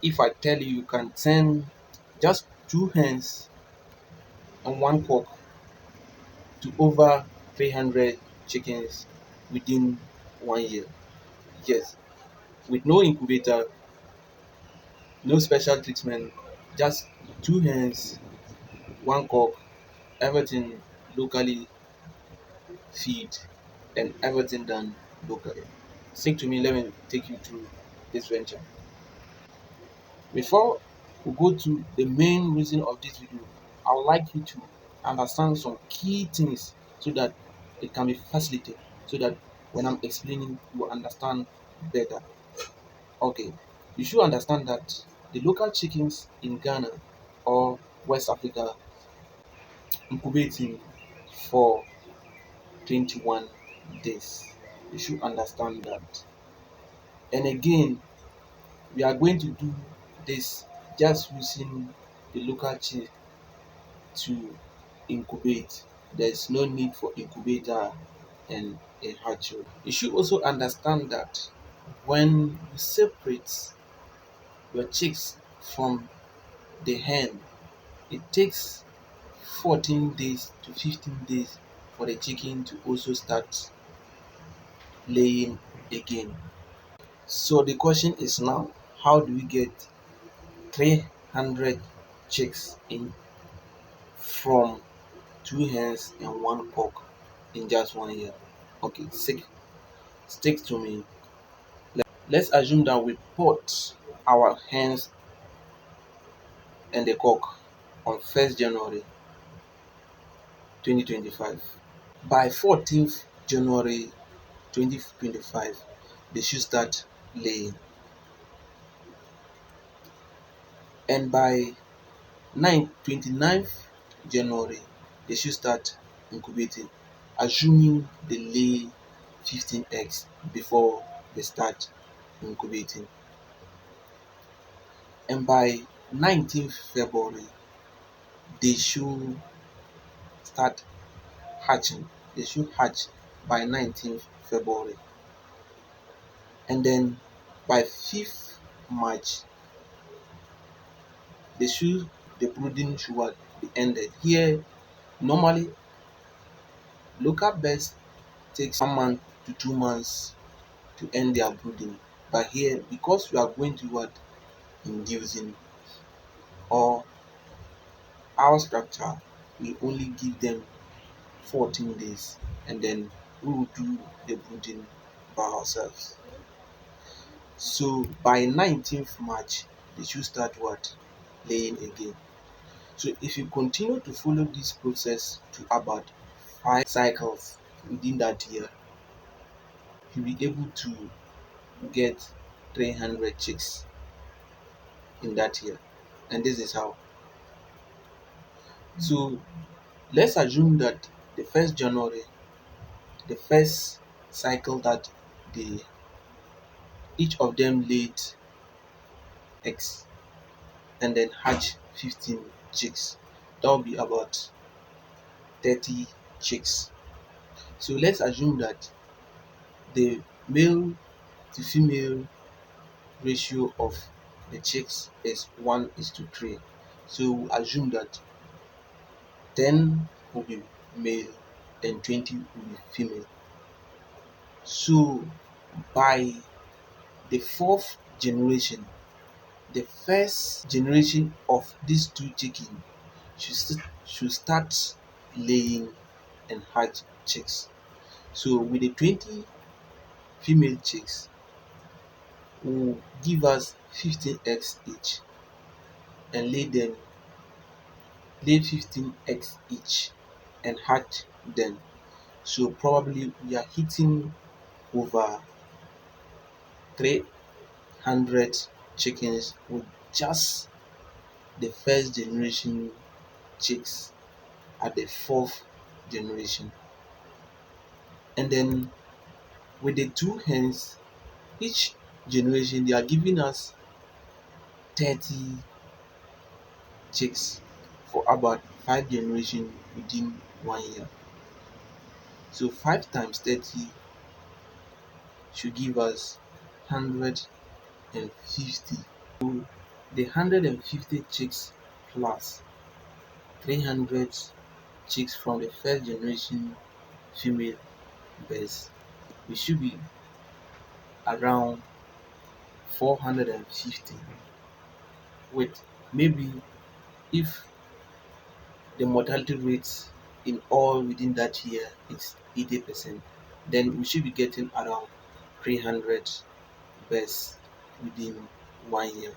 If I tell you you can turn just two hens and one cock to over 300 chickens within 1 year. Yes, with no incubator, no special treatment, just two hens, one cock, everything locally feed and everything done locally. Stick to me, let me take you through this venture. Before we go to the main reason of this video, I would like you to understand some key things so that it can be facilitated, so that when I'm explaining, you will understand better. Okay, you should understand that the local chickens in Ghana or West Africa incubating for 21 days. You should understand that. And again, we are going to do this just using the local chick to incubate. There's no need for incubator and a hatchery. You should also understand that when you separate your chicks from the hen, it takes 14 days to 15 days for the chicken to also start laying again. So the question is now, how do we get 300 chicks in from two hens and one cock in just 1 year? Okay, stick to me. Let's assume that we put our hens and the cock on 1st January 2025. By 14th January 2025, they should start laying. And by 29th January, they should start incubating, assuming they lay 15 eggs before they start incubating. And by 19th February, they should start hatching. They should hatch by 19th February. And then by 5th March, the brooding should be ended. Here, normally local birds takes 1 month to 2 months to end their brooding. But here, because we are going to what inducing or our structure, we only give them 14 days and then we will do the brooding by ourselves. So by 19th March, they should start what? Laying again. So if you continue to follow this process to about 5 cycles within that year, you'll be able to get 300 chicks in that year. And this is how. So let's assume that the 1st January, the first cycle that they each of them laid eggs and then hatch 15 chicks. That will be about 30 chicks. So let's assume that the male to female ratio of the chicks is 1:3. So we assume that 10 will be male and 20 will be female. So by the 4th generation, the first generation of these two chickens should start laying and hatch chicks. So with the 20 female chicks will give us 15 eggs each and lay 15 eggs each and hatch them. So probably we are hitting over 300 chickens with just the first generation chicks at the 4th generation. And then with the two hens, each generation they are giving us 30 chicks for about 5 generations within 1 year. So 5 times 30 should give us 150. the 150 chicks plus 300 chicks from the first generation female birds, we should be around 450, with maybe, if the mortality rate in all within that year is 80%, then we should be getting around 300 birds within 1 year.